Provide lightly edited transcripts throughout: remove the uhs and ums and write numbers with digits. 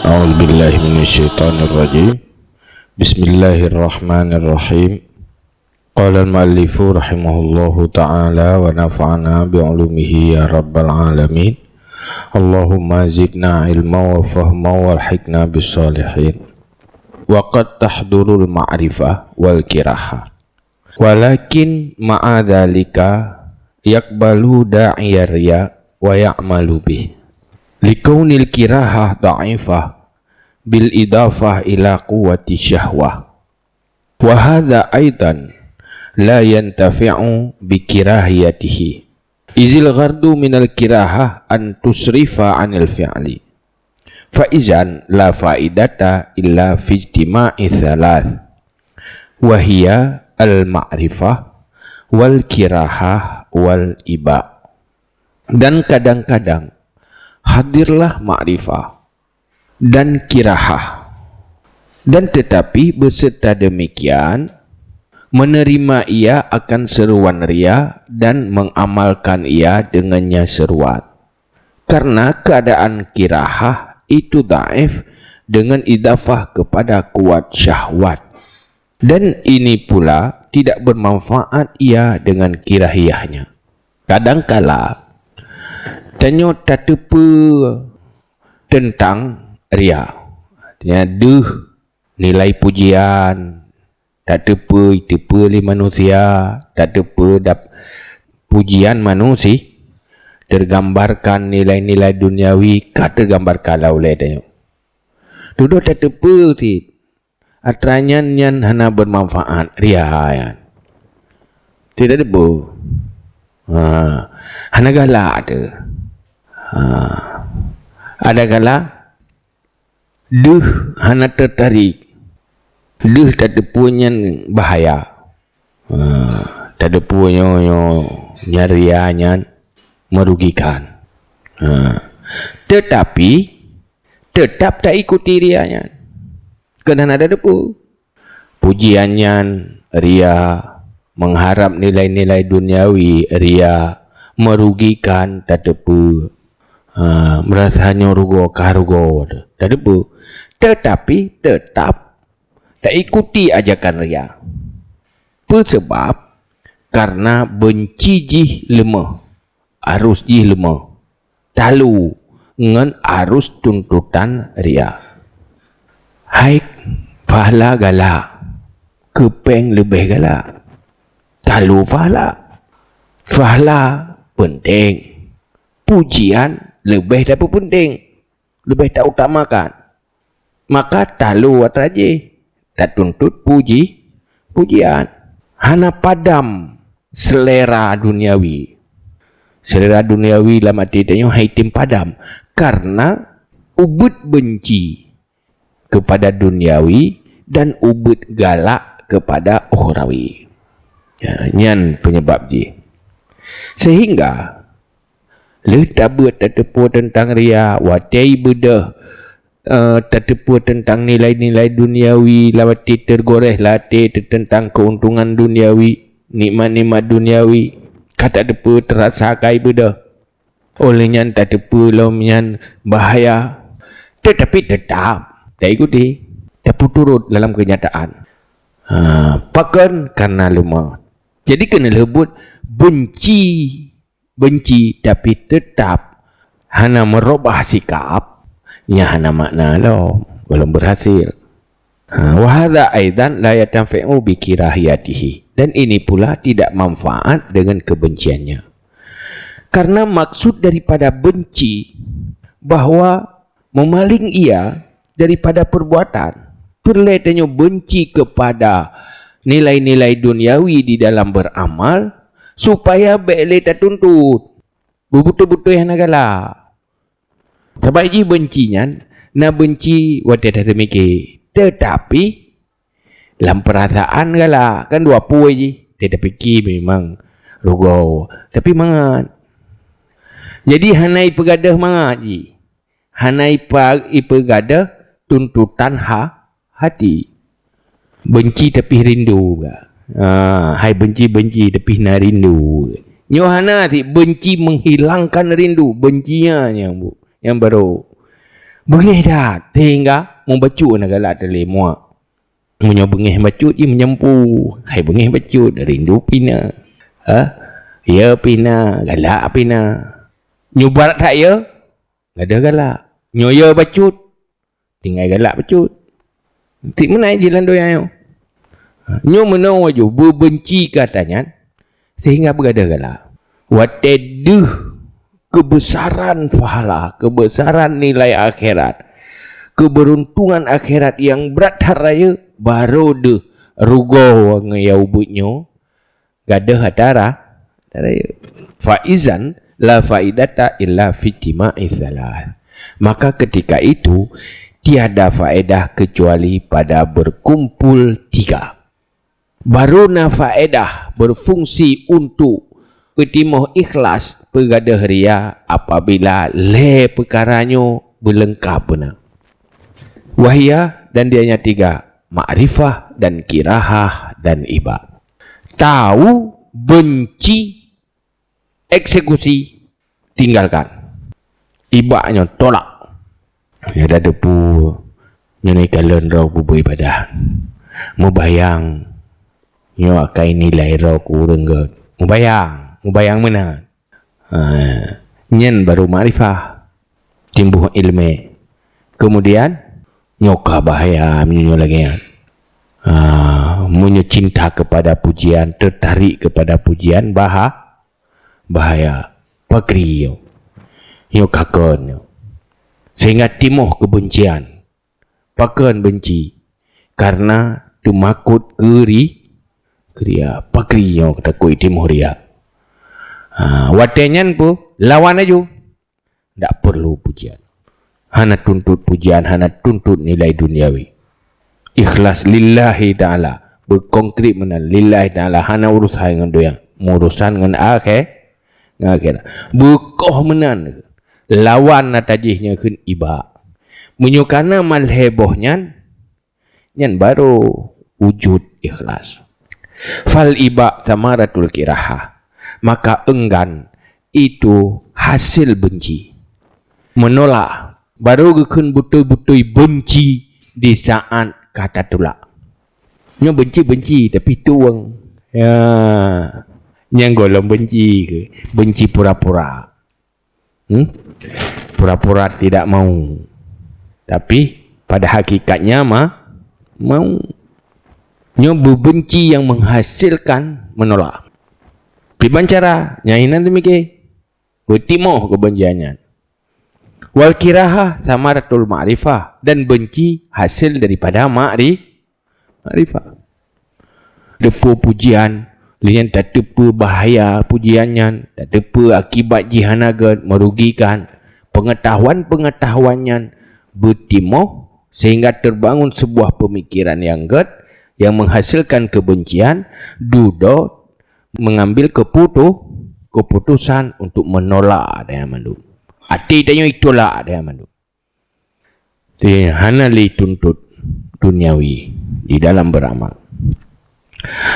أعوذ بالله من الشيطان الرجيم. بسم الله الرحمن الرحيم. قال المؤلف رحمه الله تعالى ونفعنا بعلومه يا رب العالمين. اللهم زدنا علما وفهما والحقنا بالصالحين. وقد تحضر المعرفة والكراهة ولكن مع ذلك يقبل داعي الرياء ويعمل به لكون الكراهة ضعيفة بالإضافة إلى قوة الشهوة، وهذا أيضا لا ينتفع بكراهيته، إذ الغرض من الكراهة أن تصرف عن الفعل، فإذن لا فائدة إلا في اجتماع ثلاث، وهي المعرفة والكراهة والإباء. Dan kadang-kadang hadirlah ma'rifah dan kirahah, dan tetapi beserta demikian menerima ia akan seruan ria dan mengamalkan ia dengannya seruan, karena keadaan kirahah itu dhaif dengan idafah kepada kuat syahwat, dan ini pula tidak bermanfaat ia dengan kirahiyahnya. Kadangkala tanya tak tepa tentang ria, artinya nilai pujian tak tepa oleh manusia, tak tepa pujian manusia tergambarkan nilai-nilai duniawi kah tergambarkan oleh tanya duduk tak tepa ti atranya yang hana bermanfaat ria ya. Tidak tepa hana galak ada ada kala hana tertarik, tak ada punya bahaya, tak ada punya nyarianya merugikan, tetapi tetap tak ikuti rianya, kerana ada depu pujiannya ria, mengharap nilai-nilai duniawi ria, merugikan tak depu, merasanya rugo karugo tak depu, tetapi tetap tak ikuti ajakan ria. Sebab karena benci jih lemah, arus jih lemah, talu dengan arus tuntutan ria. Haik pahala galak, kepeng lebih galak, talu pahala penting, pujian lebih tak penting, lebih tak utamakan, maka talu atraje tak tuntut pujian, hana padam selera duniawi lama tidaknya haitim padam karena ubud benci kepada duniawi dan ubud galak kepada ukhrawi. Nyan penyebab je, sehingga tak tepu tentang ria, watai bedah tak tepu tentang nilai-nilai duniawi, lawati tergoreh latih tentang keuntungan duniawi, nikmat-nikmat duniawi, kata tepu terasa kai bedah, olehnya tak tepu lomnya bahaya, tetapi tetap tak ikuti, tak turut dalam kenyataan. Pakan karena lemah, jadi kena lebut benci tapi tetap hana merubah sikap, nya hana makna lo belum berhasil. Wa hadza aidan la yatanfa'u bi kirahiyatihi, dan ini pula tidak manfaat dengan kebenciannya, karena maksud daripada benci bahwa memaling ia daripada perbuatan, perletanya benci kepada nilai-nilai duniawi di dalam beramal supaya boleh tak tuntut betul-betul yang nagala. Sebab ini bencinya nak benci wadah dah termikir, tetapi dalam perasaan gala kan dua pui je, tidak fikir memang rugo, tapi mangat. Jadi hanai pegadah mangat je, hanai pegadah tuntutan hati, benci tapi rindu ga. Hai benci tapi nak rindu. Nyohana si benci menghilangkan rindu, bencinya yang baru Bengih dah. Sehingga membacu nak galak terleh muak. Munyo bengih bacut dia menyempu. Hai bengih bacut rindu pina. Ya pina, galak pina. Nyubar tak ya? Ada galak. Nyo ya bacut. Tinggal galak bacut. Tik menai jalan doyan yo. Nyo menau aja berbenci katanya sehingga berada galak. Wateduh kebesaran pahala, kebesaran nilai akhirat, keberuntungan akhirat yang berat raya baru de rugo ngaya ubutnyo gadah hatara raya. Faizan la faidata illa fitima'i salah. Maka ketika itu tiada faedah kecuali pada berkumpul tiga. Baru na faedah berfungsi untuk petimuh ikhlas pegadah ria apabila le perkaranyo berlengkap benar. Wahia dan dianya tiga. Ma'rifah dan kirahah dan iba. Tahu, benci, eksekusi, tinggalkan. Ibaknya tolak. Ya dah depu nyonai kalen rau ku beribadah. Mubayang nyo akai nilai rau ku renggot. Mubayang mana? Nyen baru ma'rifah. Timbuh ilmu. Kemudian nyoka bahaya menyo lagi kan. Munyo cinta kepada pujian, tertarik kepada pujian bahaya. Pakri yo. Yo kakon yo. Sehingga timuh kebencian. Pakon benci. Karena tumakut keria. Pakri yo takut timuh ria. Watenyan pu lawan aja. Tak perlu pujian. Hana tuntut pujian, hana tuntut nilai duniawi. Ikhlas lillahi ta'ala. Berkonkret mana lillahi ta'ala. Hana urusan dengan doang. Urusan dengan akhirat. Berkoh menan. Lawan natajihnya kun iba. Menyukana malhebohnya. Yang baru wujud ikhlas. Fal iba samaratul kiraha. Maka enggan itu hasil benci. Menolak. Baru gekun betul-betul benci di saat kata tolak. Nyo benci tapi tuang. Ya. Yang golong benci ke? Benci pura-pura. Pura-pura tidak mau. Tapi pada hakikatnya mau. Nyo berbenci yang menghasilkan menolak. Piban cara nyainan demikian. Bertimuh kebenciannya. Wal kiraha samaratul ma'rifah. Dan benci hasil daripada ma'rifah. Depu pujian. Lian tak tepu bahaya pujiannya. Tak tepu akibat jihanagat merugikan. Pengetahuan-pengetahuannya bertimuh. Sehingga terbangun sebuah pemikiran yang ged. Yang menghasilkan kebencian. Duduk mengambil keputusan untuk menolak dengan mandu. Hati tanya itulah dia mandu. Hanali tuntut duniawi di dalam beramal.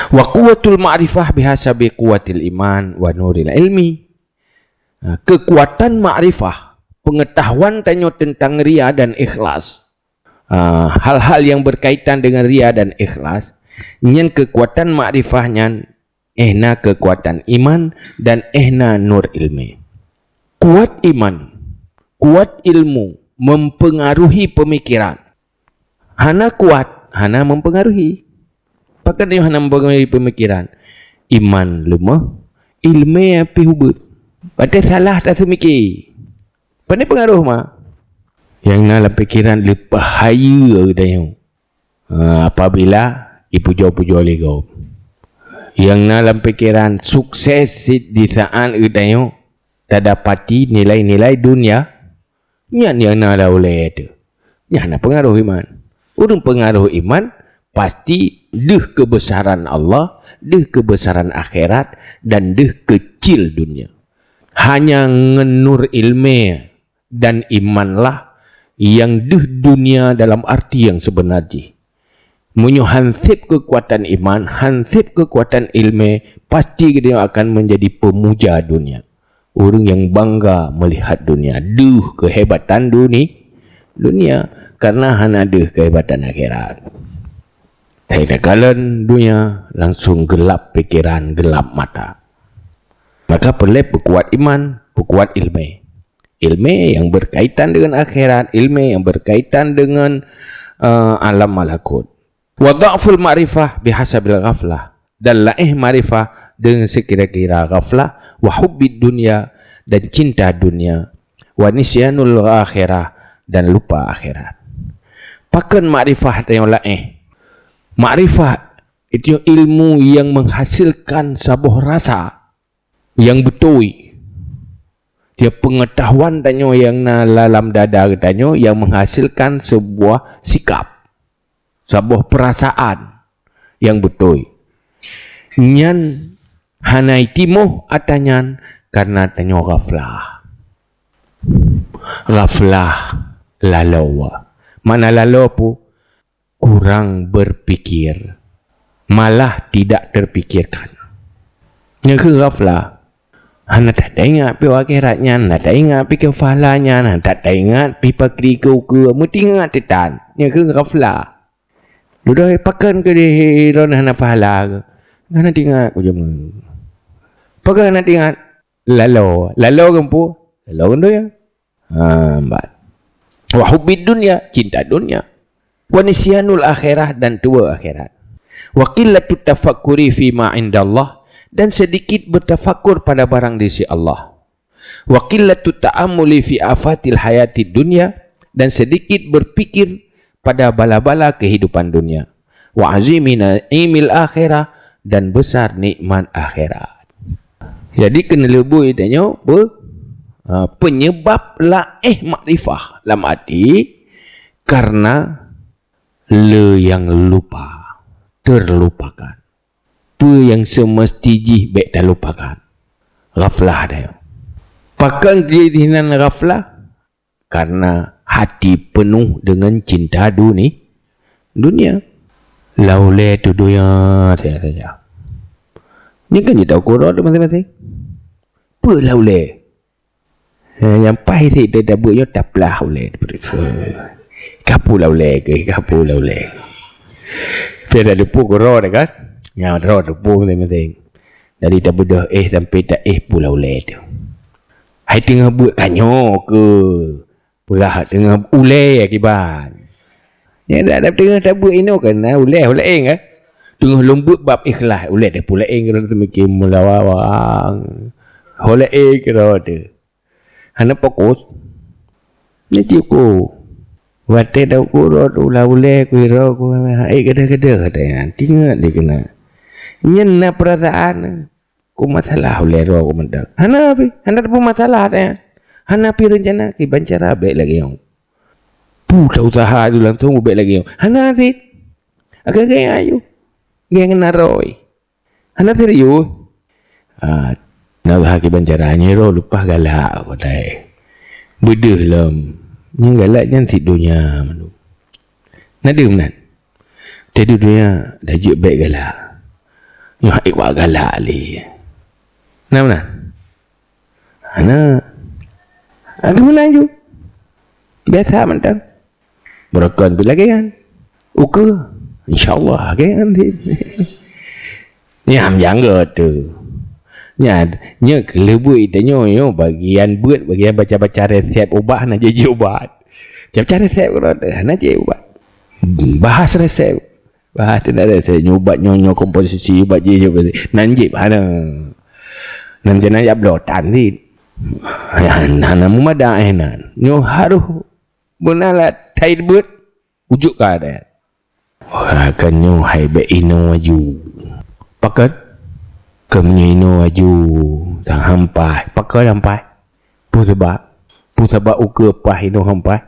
Wa quwwatul ma'rifah bihasabi quwwatil iman wa nuril ilmi. Kekuatan ma'rifah, pengetahuan tanya tentang ria dan ikhlas. Hal-hal yang berkaitan dengan ria dan ikhlas, nyen kekuatan ma'rifahnya ehna kekuatan iman dan ehna nur ilmi. Kuat iman, kuat ilmu mempengaruhi pemikiran. Hana kuat, hana mempengaruhi. Pakat dia hana mempengaruhi pemikiran. Iman lemah, ilmu api hubut. Pada salah tak semikir. Pada pengaruh mah. Yang dalam pikiran lebih bahaya dia. Apabila ipujo-pujo lego. Yang dalam pikiran sukses di saat dia tak dapati nilai-nilai dunia. Yang nak oleh itu. Yang nak pengaruh iman. Urung pengaruh iman pasti deh kebesaran Allah, deh kebesaran akhirat dan deh kecil dunia. Hanya ngenur ilmu dan imanlah yang deh dunia dalam arti yang sebenarnya. Munyo hansip kekuatan iman, hansip kekuatan ilmu, pasti dia akan menjadi pemuja dunia. Orang yang bangga melihat dunia. Duh kehebatan dunia karena hanya ada kehebatan akhirat. Tidak kalian dunia langsung gelap pikiran, gelap mata. Maka perlu berkuat iman, berkuat ilmu. Ilmu yang berkaitan dengan akhirat, ilmu yang berkaitan dengan alam malakut. Wa dha'ful ma'rifah bihasabil ghaflah, dan laih ma'rifah dengan sekira-kira ghaflah, wa hubbid dunya, dan cinta dunia, wa nisyanul akhirah, dan lupa akhirat. Pakan ma'rifah yang laih. Ma'rifah itu ilmu yang menghasilkan sebuah rasa yang betul. Dia pengetahuan tanya yang dalam dada tanya yang menghasilkan sebuah sikap, sebuah perasaan yang betul. Nyan hanai timoh atanyan karena tanya ghaflah. Ghaflah lalawa. Mana lalau pu? Kurang berpikir, malah tidak terpikirkan. Yang ke ghaflah, anda tak ingat pi akhiratnya, anda tak ingat pi kefalanya, anda tak ingat pi pakri kau ke, mesti ingat tetan. Yang ke ghaflah. Duduk pakan ke dia ron hana pahala ke. Kan nak ingat ku jema. Pakan nak ingat lalau kan pu? Lalau kan tu ya. Mbak. Wa hubbid dunya, cinta dunia. Wa nisyanul akhirah, dan tua akhirat. Wa qillatut tafakkuri fi ma indallah, dan sedikit bertafakur pada barang di sisi Allah. Wa qillatut ta'ammuli fi afatil hayatid dunya, dan sedikit berpikir pada bala-bala kehidupan dunia. Wa azimina imil akhirah, dan besar nikmat akhirat. Jadi kena lebih tanya penyebab laih makrifah dalam arti karena le yang lupa, terlupakan. Apa yang semestinya baik dah lupakan. Ghaflah dia. Pakan kejadian ghaflah karena hati penuh dengan cinta dunia. Laule tu dunia saja. Ini kan kita tahu Quran masing-masing. Apa laule? Yang pahit dia dah buatnya tak pelah laule. Kapu laule ke kapu laule. Dia dah lupa Quran kan? Yang roh lupa masing-masing. Dari dah budak sampai tak pu laule tu. Hai tengah buat kanyo ke perah tengah ulai akibat. Ya dah tengah tak buat ino kan ulai kan. Tengah lembut bab ikhlas ulai dah pula kan tu mikir mulawang. Holai ke roh tu. Hana fokus. Ni cikgu. Wate dah kuro tu ulai ku ro ku kada katanya. Tinggal dia kena. Nyena perasaan ku masalah ulai ro ku mendak. Hana pun masalah dia. Hana pi rencana ki bancara baik lagi yang. Pulau usaha tu langsung baik lagi yang. Hana sit. Agak-agak ayu. Geng naroi. Hana serius. Nak bahagi bancaranya ro lupa galak aku dai. Bedah lam. Yang galak jangan si dunia manu. Nada menat. Tadi dunia dah juk baik galak. Yang ikwa galak li. Nah menat. Hana. Aku menaju. Biasa mentang. Berakan bila kan. Uka. InsyaAllah kan. Nyam jangga tu. Nya kelebui tanya yo bagian buat bagian baca-baca resep ubat nak jadi ubat. Baca resep orang nak jadi ubat. Bahas resep. Bahas nak resep ubat nyonya komposisi ubat je nanjib mana. Nan jana ya blotan ni. Nana mumada enan. Nyo haruh benalat tai buat ujuk ka ada. Wah kan nyo hai be ino aju. Pakat kemnyino aju tang hampai pakai hampai pusabak uke pah ino hampai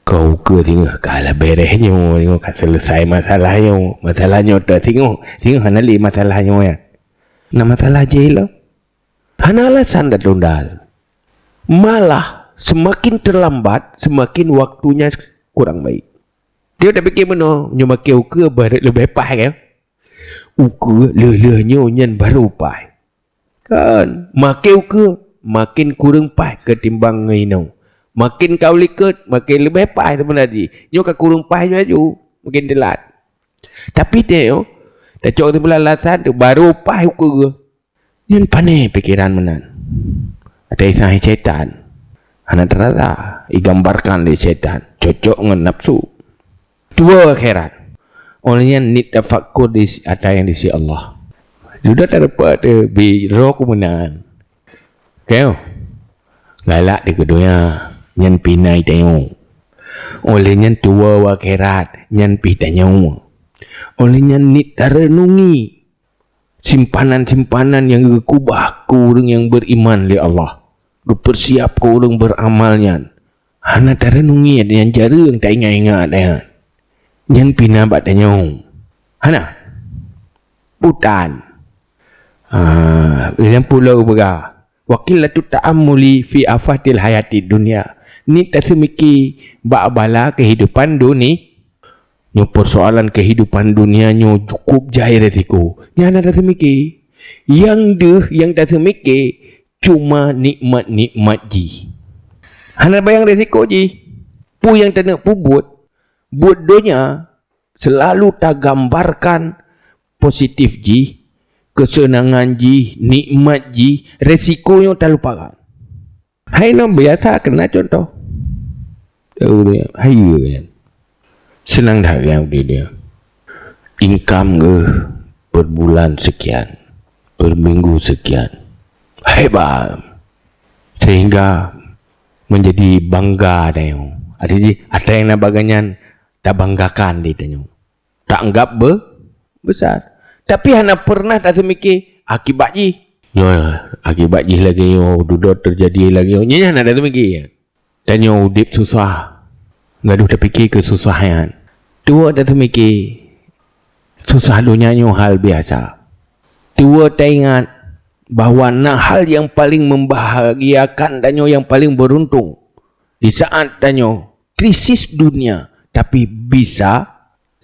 kau uke tengah kala beresnya tengok selesai masalahnya dah tengok hanali masalahnya ya na masalah je lah hana alasan dah tundal malah semakin terlambat semakin waktunya kurang baik dia dah fikir mana nyumak uke lebih pah kan uka lelahnya nyan baru pai kan makin uka makin kurang pai ketimbang ngino Makin kau liket, makin lebih pai sebenarnya. Nyo ka kurung pai ju, makin delat. Tapi dia dah cok tu belalasan tu baru pai ukur. Yang pandai pikiran menan. Ada isang setan. Hana terasa digambarkan oleh setan. Cocok dengan nafsu. Dua akhirat. Olehnya ni tafakkur di ada yang di sisi Allah. Sudah tak dapat biro kemenangan. Kau galak di keduanya. Nyan pinai tengok. Olehnya tua akhirat. Nyan pi tengok. Olehnya ni terenungi simpanan-simpanan yang kubah kurang yang beriman li Allah. Bersiap kurang beramalnya. Hana terenungi ada yang jarang tak ingat-ingat dia. Nyan pina bat tengok. Hana putan. Yang pulau berah. Wakilatu ta'amuli fi afatil hayati dunia. Ni tak semiki ba'bala kehidupan dunia. Nyo persoalan kehidupan dunia nyo cukup jahir resiko. Yang ada semiki. Yang tak semiki cuma nikmat-nikmat ji. Hana bayang resiko ji. Pu yang tak nak buat dunia selalu tak gambarkan positif ji, kesenangan ji, nikmat ji, resikonya tak lupakan. Hai no biasa kena contoh. Hai kan. Senang dah yang dia. Income ke per bulan sekian, per minggu sekian. Hebat. Sehingga menjadi bangga dia. Ada yang nak baganyan tak banggakan dia tanya. Tak anggap besar. Tapi hana pernah tak semikir akibat ji. Akibat ji lagi duduk terjadi lagi. Nya hana tak semikir. Tanya udip susah. Gaduh tak fikir kesusahan. Tua tak semikir susah dunia hal biasa. Tua tak ingat bahawa nak hal yang paling membahagiakan danyo yang paling beruntung di saat danyo krisis dunia tapi bisa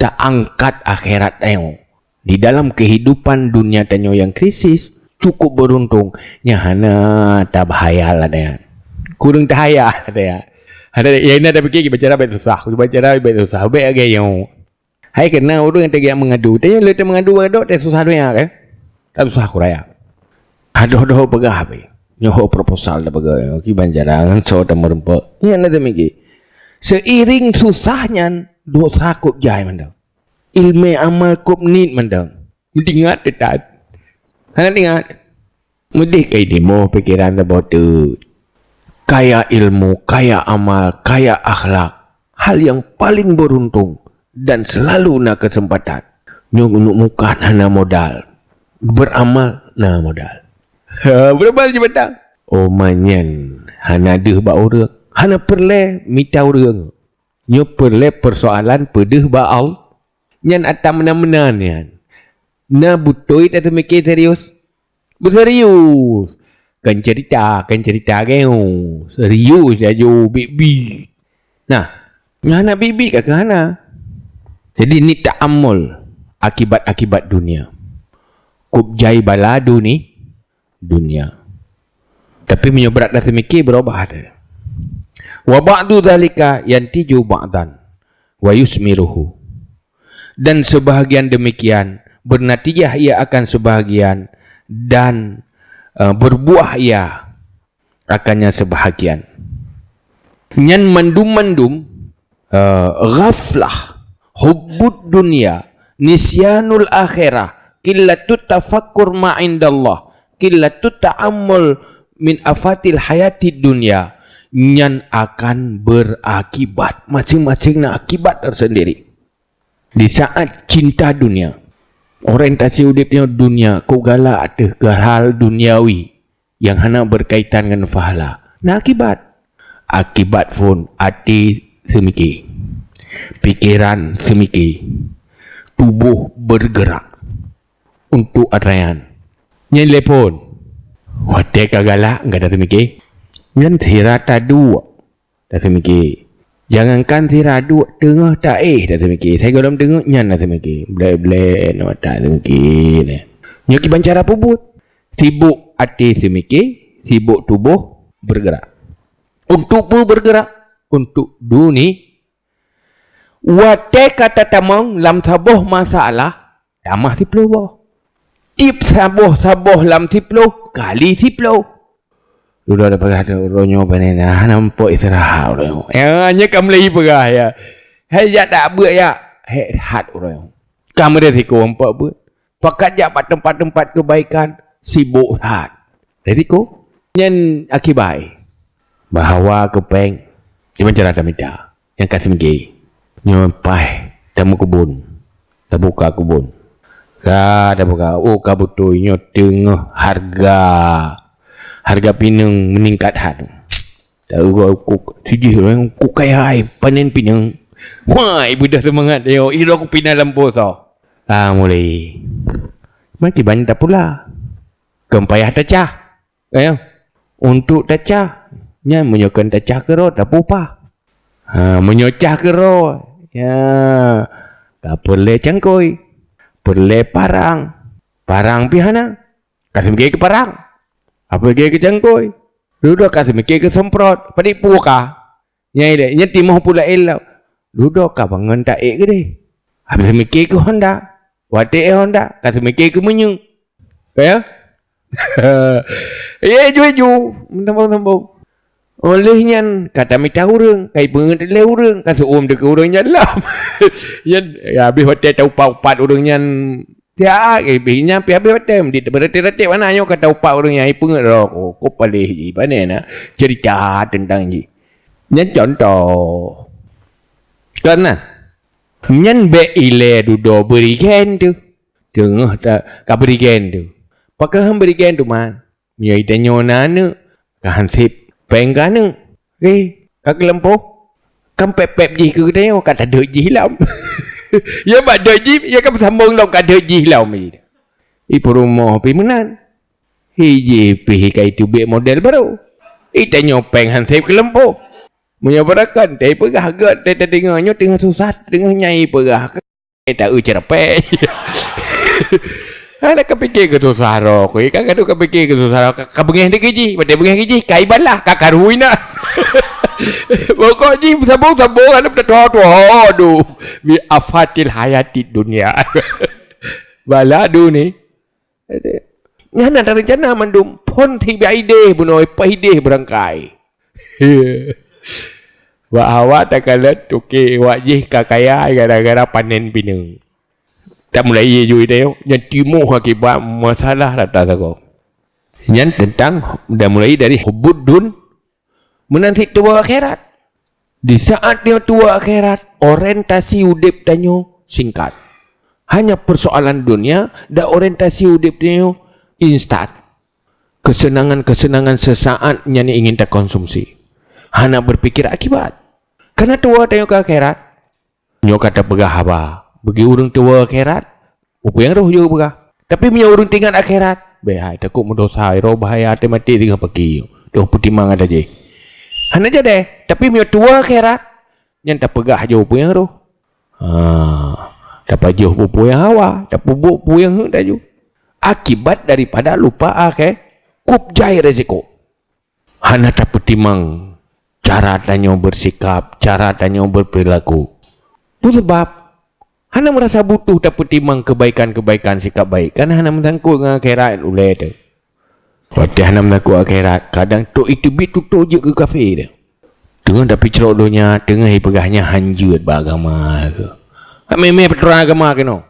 tak angkat akhirat danyo. Di dalam kehidupan dunia danyo yang krisis cukup beruntung. Hana tak bahaya lah dia. Kurang tak bahaya lah dia. Ada yang nak fikir baca baik susah. Baca baik susah. Baik agak yang hai kena orang yang tak mengadu. Tanya letak mengadu tak susah dunia kan? Tak susah kuraya. Aduh pegah be. Nyoh proposal dah pegah. Ki banjaran so dah merempak. Ni anda mikir. Seiring susahnya dosa kup jai mandang. Ilmu amal kup nit mandang. Mendengar tetat. Hana dengar. Mudih kai demo pikiran dah bodoh. Kaya ilmu, kaya amal, kaya akhlak. Hal yang paling beruntung dan selalu nak kesempatan. Nyok muka hana modal. Beramal na modal. Beramal je batang. Oh manyan. Hana deh ba orang. Hana perle mita orang. Nyok perle persoalan pedeh ba Allah. Nyan atam mena-mena nian. Na butoi tak semikir serius. Berserius. Kan cerita kau. Serius aja baby. Nah, hana baby ke hana. Jadi ni ta'ammul akibat-akibat dunia. Kubjai baladu ni dunia. Tapi menyobrat dah semikir berubah ada. Wa ba'du dzalika yantiju ba'dan wa yusmiruhu. Dan sebahagian demikian bernatijah ia akan sebahagian dan berbuah ia akannya sebahagian. Nyan mandum ghaflah hubbud dunia nisyanul akhirah qillatut tafakkur ma'indallah qillatut ta'ammul min afatil hayati dunia. Nyan akan berakibat masing-masing nak akibat tersendiri. Di saat cinta dunia, orientasi hidupnya dunia, kau galak ada ke hal duniawi yang hanya berkaitan dengan pahala. Nah akibat pun hati semiki, pikiran semiki, tubuh bergerak untuk arayan. Nyen lepon, wate kagalak enggak ada semiki. Nyen tirata dua, dah semiki. Jangankan tiradu tengah tak dah semiki. Saya dalam tengah nyan dah semiki. Blek no tak semiki. Nyoki bancara pubut. Sibuk hati semiki, sibuk tubuh bergerak. Untuk apa bergerak? Untuk dunia. Wate kata tamang lam sabuh masalah tamah 10 boh. Tip sabuh lam 10 kali 10. Sudah ada pegah tu ronyo panena nampak istirahat orang. Ya hanya kamu lagi pegah ya. Hai ya tak buat ya. Hai hat orang. Kamu dah siko empat buat. Pakat jak tempat-tempat kebaikan sibuk hat. Resiko nyen akibat bahawa kepeng di mencara tamita yang kasih megi nyampai tamu kebun dah buka kebun dah buka ka betul nyo tengah harga pinang meningkat hat tahu aku sijih orang ku kaya panen pinang wah ibu dah semangat yo iro aku pinang lampu so mulai mati banyak tak pula kempayah tacah ayo untuk tacah nya menyokan tacah kero tak apa menyocah kero ya tak perlu cangkoi perlu parang pihana kasih megi ke parang apa megi ke cangkoi duduk kasih megi ke semprot padi puka nyai deh nya timoh pula elau duduk ka bangun tak ke deh habis megi ke Honda wate Honda kasih megi ke menyu ya ju mentambung olehnya kata mita urang kai pengen le urang kasih dek urangnya lah ya habis hotel tahu upat urangnya dia binya pi habis hotel di berarti mana nyo kata upat urangnya ai pengen ro ko palih panena cerita tentang ni nyen contoh karena nyen be ile dudo berigen tu tengah ka berigen tu pakai berigen tu man nyai danyo nana ka hansip penggana kak lempo kan pep ji ke dia kata ada ji lam ya bak ada ji ya kan sambung lam kata ji lam ni ipu rumah pi menan hiji pi kai tu be model baru tanya peng hansip ke lempo menyabarakan dai pegah gat dai dengarnya tengah susah tengah nyai pegah tak cerpe ada kepikir ke tu sahara ko kan kadu kepikir ke tu sahara ka bengeh de gaji bade bengeh gaji kai balah ka karuina pokok ji sabung ada dah aduh bi afatil hayati dunia bala du ni nyana ada rencana mandum pon ti bi ide bunoi paide berangkai wa awak tak kalat okey wajih ka kaya gara-gara panen pinang tak mulai ye dia yang timuh akibat masalah rata sago yang tentang dah mulai dari hubudun menanti tua akhirat di saat dia tua akhirat orientasi udip danyo singkat hanya persoalan dunia dan orientasi udip danyo instan kesenangan-kesenangan sesaat yang ingin tak konsumsi hanya berpikir akibat karena tua danyo ke akhirat nyo kata pegah apa bagi orang tua akhirat apa yang roh juga pegah tapi punya orang tinggal akhirat bahaya takut mendosa roh bahaya hati mati tinggal pergi doh putih mang ada je hanya je deh tapi punya tua akhirat yang tak pegah je apa yang roh dapat je apa yang hawa dapat apa yang hendak je akibat daripada lupa akhir kupjai resiko hanya tak putih mang cara danyo bersikap cara danyo berperilaku itu sebab hana merasa butuh dapat timang kebaikan-kebaikan sikap baik. Karena hana mentangkut dengan akhirat ulai tu. Waktu hana mentangkut akhirat, kadang tu itu bit tutup je ke kafe dia. Tengah dapat cerok dunia, tengah pegahnya hanjut beragama ke. Memang peraturan agama ke no.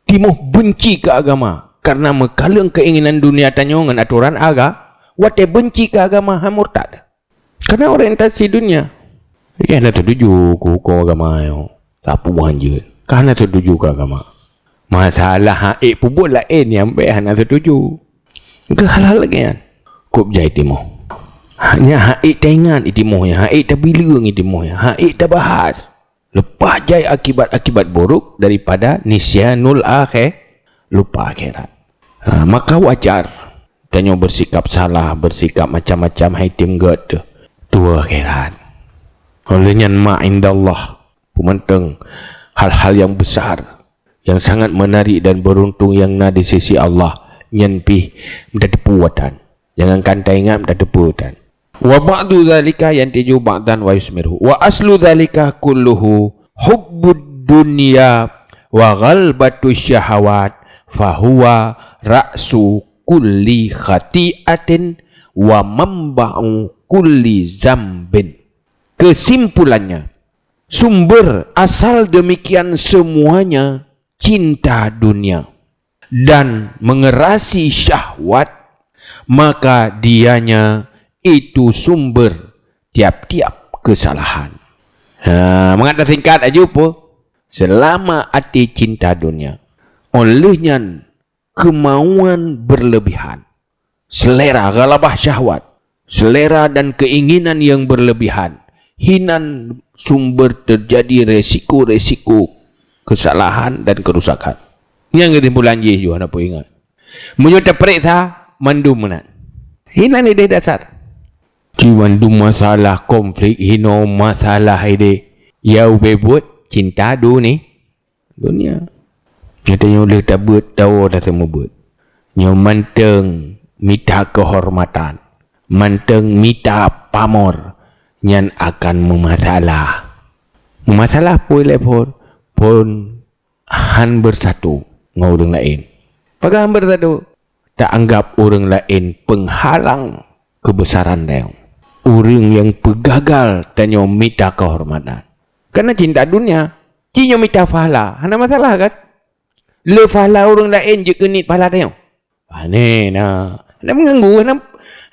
Timuh benci ke agama. Karena mekalang keinginan dunia tanya dengan aturan agama. Waktu benci ke agama, murtad. Karena orientasi dunia. Ini hana tertuju ke hukum agama yo. Tak apa hanjut. Karena setuju ke agama. Masalah haik pun lain yang baik hanya setuju. Ke hal-hal lagi kan. Kup jai timuh. Hanya haik tengan timuhnya. Haik tak bilang timuhnya. Haik tak bahas. Lepas jai akibat-akibat buruk daripada nisyanul akhir. Lupa akhirat. Maka wajar. Tanya bersikap salah. Bersikap macam-macam haik tim god tu. Tua akhirat. Olehnya ma'indallah. Pemanteng. Hal-hal yang besar yang sangat menarik dan beruntung yang na di sisi Allah nyen pi menjadi puatan jangan kantai ingat menjadi puatan Wa ba'du dzalika yantiju ba'dan wa yusmiru. Wa aslu dzalika kulluhu hubbud dunya wa ghalbatu syahawat fahuwa ra'su kulli khati'atin wa mamba'u kulli zambin. Kesimpulannya, sumber asal demikian semuanya cinta dunia dan mengerasi syahwat, maka dianya itu sumber tiap-tiap kesalahan. Mengatas singkat aja po, selama hati cinta dunia, olehnya kemauan berlebihan, selera galabah syahwat, selera dan keinginan yang berlebihan, hinan sumber terjadi resiko-resiko kesalahan dan kerusakan. Yang kesimpulan je juga nak ingat. Menyuta periksa mandum menat. Hinan ini dasar. Ciwandu masalah konflik hino masalah ide yau bebut cinta dunia. Katanya boleh tak buat tahu dah semua buat. Nyo manteng minta kehormatan, manteng minta pamor, nyan akan memasalah. Masalah pun han bersatu dengan orang lain. Pakai han bersatu, tak anggap orang lain penghalang kebesaran dia. Orang yang pegagal tanya minta kehormatan. Karena cinta dunia, cinta minta pahala. Hana masalah kan? Le pahala orang lain je kenit pahala dia. Ni nah. Hana mengganggu,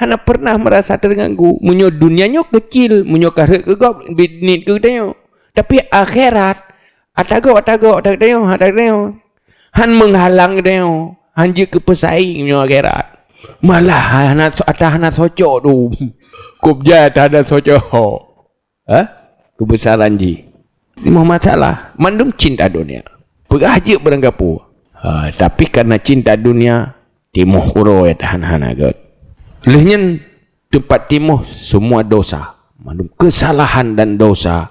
hana pernah merasa terganggu. Munyo dunianya kecil, munyo karek ke gop nit ke dia. Tapi akhirat atagok dia. Han menghalang dia. Han je kepesaing munyo akhirat. Malah hana socok tu. Kubja tak ada socok. Kebesaran ji. Ini masalah. Mandum cinta dunia. Perajuk beranggapu. Tapi karena cinta dunia, timuh kuro ya tahan-tahan agak. Lehnya tempat timuh semua dosa. Mandum kesalahan dan dosa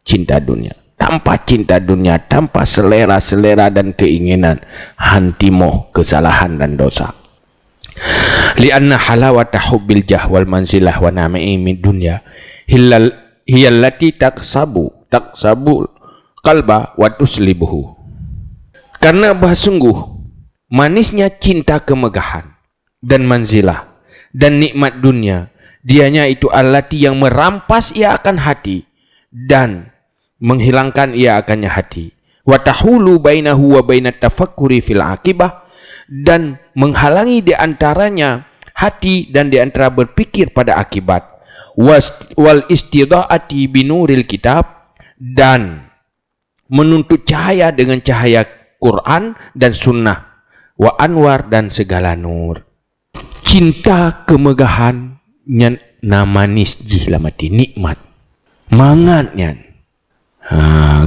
cinta dunia. Tanpa cinta dunia, tanpa selera-selera dan keinginan, han timuh kesalahan dan dosa. Lianna halawata hubbil jah wal manzilah wa nama'i min dunya hiyallati taksabu qalba wa tuslibuhu. Karena sungguh manisnya cinta kemegahan dan manzilah dan nikmat dunia, dianya itu allati yang merampas ia akan hati dan menghilangkan ia akannya hati. Wa tahulu bainahu wa bainat tafakkuri fil aqibah, dan menghalangi di antaranya hati dan di antara berpikir pada akibat. Wal istida'ati binuril kitab, dan menuntut cahaya dengan cahaya Quran dan sunnah. Wa anwar, dan segala nur. Cinta kemegahan nyan namanis jihlah mati nikmat. Mangat nyan.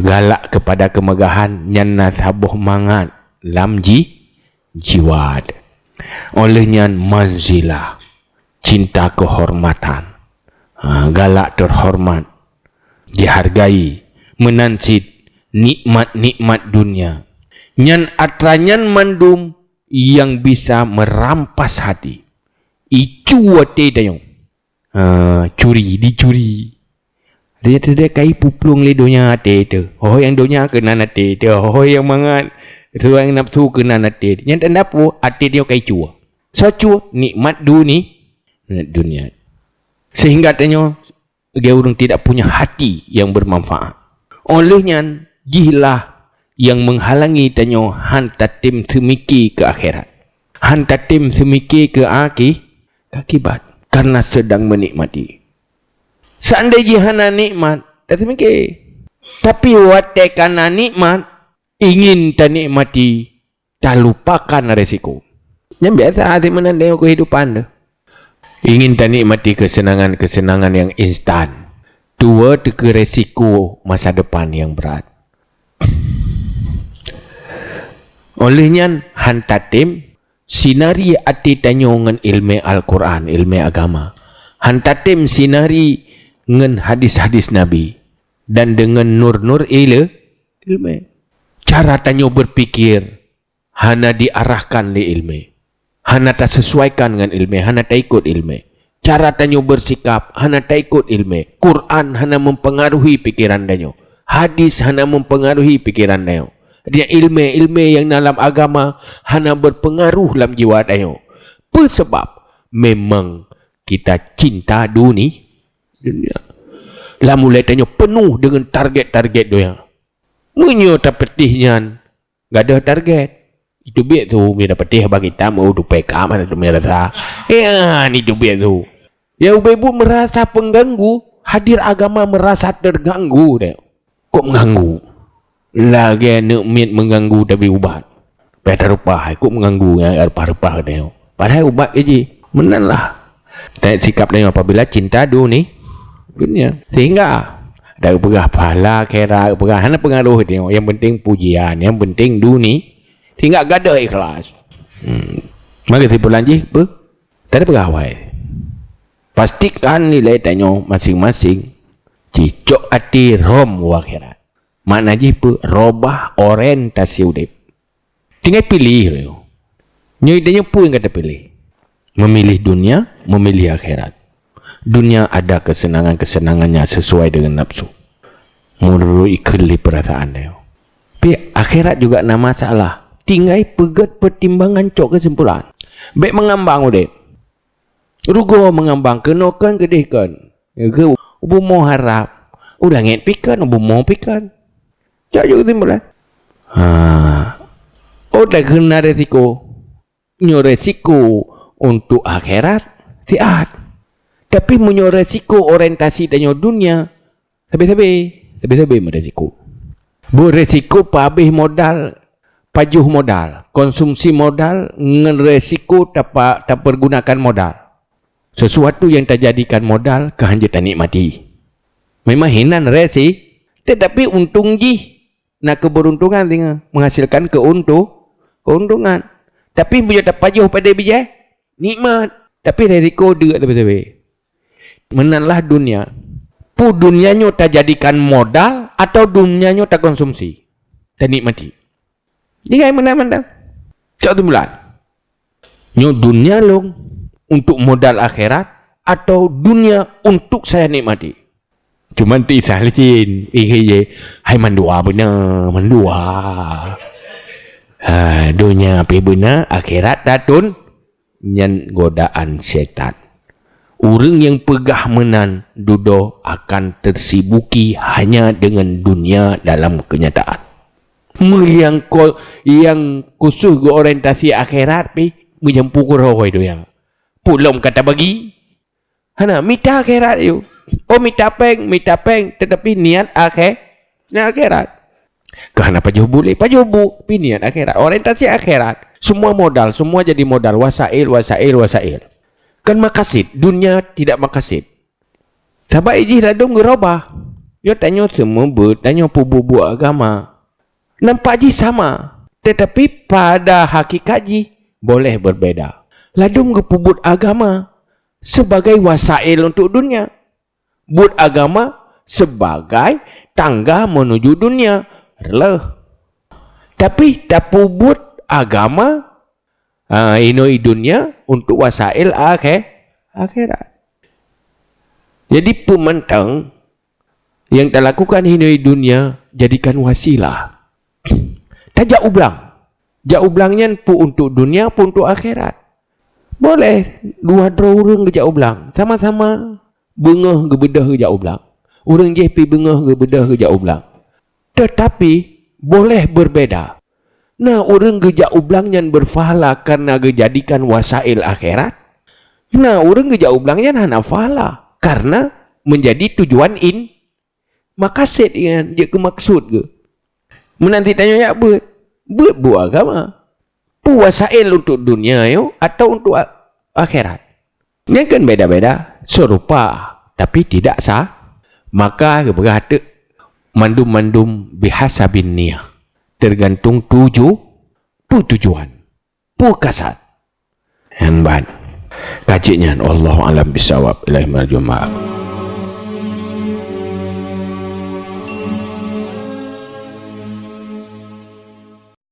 Galak kepada kemegahan nyan nasabuh mangat lamji jiwad. Olehnya manzilah, cinta kehormatan, galak terhormat, dihargai, menansit nikmat-nikmat dunia. Nyan atranyan mandum yang bisa merampas hati. Icu wate dayong. Dicuri. Dia kai puplung le dunia ate tu. Oh yang dunia kena ate tu. Oh yang mangat seorang nafsu kena hati. Yang tak dapat hati dia kai cua. So cua nikmat dunia. Sehingga tanya dia orang tidak punya hati yang bermanfaat. Olehnya gihlah yang menghalangi tanya han tatim semiki ke akhirat. Han tatim semiki ke akibat karena sedang menikmati. Seandainya hana nikmat, tak semiki. Tapi wate kana nikmat, ingin tak nikmati, tak lupakan resiko. Yang biasa hati menandai kehidupan tu. Ingin tak nikmati kesenangan-kesenangan yang instan. Tua ke resiko masa depan yang berat. Olehnya hantatim sinari ati tanyongan ilmu Al-Quran, ilmu agama. Hantatim sinari ngen hadis-hadis Nabi dan dengan nur-nur ilmu. Cara tanyo berpikir hana diarahkan li ilmu. Hana tak sesuaikan dengan ilmu, hana tak ikut ilmu. cara tanyo bersikap hana tak ikut ilmu. Quran hana mempengaruhi pikiran tanyo. Hadis hana mempengaruhi pikiran tanyo. Dia ilmu yang dalam agama hana berpengaruh dalam jiwa tanyo. Sebab memang kita cinta dunia. Lah mulai tanyo penuh dengan target-target doya. Munyo tak petihnya gak ada target. Itu biar tu bila petih bagi kita mau tu PK mana tu merasa. Ya ni tu biar tu. Ya ibu merasa pengganggu, hadir agama merasa terganggu deh. Kok mengganggu? Lagi nak mengganggu tapi ubat. Pada rupa, kok mengganggu ya rupa-rupa deh. Padahal ubat je. Menanlah. Dan sikap dia apabila cinta dunia. Sehingga ada berah pahala kira berah hana pengaruh dia. Yang penting pujian, yang penting dunia. Sehingga gak ada ikhlas. Maka simpulan je apa? Tak ada pegawai. Pastikan nilai tanyo masing-masing cicok hati rom akhirat. Makna je apa? Robah orientasi udip. Tinggal pilih dia. Nyo idenya pun yang kata pilih. Memilih dunia, memilih akhirat. Dunia ada kesenangan-kesenangannya sesuai dengan nafsu. Menurut ikli perasaan dia. Tapi akhirat juga ada masalah. Tinggal pegat pertimbangan cok kesimpulan. Baik mengambang udah. Rugo mengambang kenokan kedihkan. Ke ubu mau harap. Udah ngit pikan, ubu mau pikan. Cok juga kesimpulan. Udah kena resiko. Nyo resiko untuk akhirat. Siat. Tapi menyo resiko orientasi dan dunia. Sabi-sabi meresiko. Beresiko pabih modal. Pajuh modal, konsumsi modal, ngeresiko tak pergunakan modal. Sesuatu yang tak jadikan modal, kehanjatan nikmati. Memang hinan resi, tetapi untung ji. Nak keberuntungan tinggal menghasilkan keuntungan. Tapi bila tak pajuh pada bijak, nikmat. Tapi resiko juga tapi. Menanlah dunia. Dunianya tak jadikan modal atau dunianya tak konsumsi. Tak nikmati. Dia mana-mana. Cak tu bulan. Nyo dunia long untuk modal akhirat atau dunia untuk saya nikmati. Cuma tu isalihin. Hai mandua benar, mandua. Dunia api benar, akhirat datun nyan godaan setan. Orang yang pegah menan dudo akan tersibuki hanya dengan dunia dalam kenyataan. Yang khusus ke orientasi akhirat pi menjemput roh itu yang pulom kata bagi hana mita akhirat you mita peng tetapi niat akhirat kerana pajuh boleh pajuh bu pi niat akhirat orientasi akhirat semua modal semua jadi modal wasail kan makasid dunia tidak makasid sahabat ijih ladung gerobah yo tanya semua tanya pubu agama nampak ji sama. Tetapi pada hakikat ji boleh berbeza. Ladung kepubut agama sebagai wasail untuk dunia. But agama sebagai tangga menuju dunia. Releh. Tapi tak pubut agama inoi dunia untuk wasail akhirat. Jadi pementang yang tak lakukan inoi dunia jadikan wasilah. Tak ublang. Jak ublangnya pun untuk dunia pun untuk akhirat. Boleh dua orang ke jak ublang. Sama-sama bengah ke bedah ke jak ublang. Orang JP bengah ke bedah ke jak ublang. Tetapi boleh berbeza. Nah orang ke jak ublangnya berfahala karena dijadikan wasail akhirat. Nah orang ke jak ublangnya hana fahala karena menjadi tujuan makasid kan dia ke maksud ke. Menanti tanya ya buat agama. Puasail untuk dunia yo atau untuk akhirat. Ini kan beda-beda, serupa tapi tidak sah. Maka berkata mandum-mandum bihasabin niyah. Tergantung tujuan. Kasat. Hanban. Kajinya Allah alam bisawab ilahi marjumah.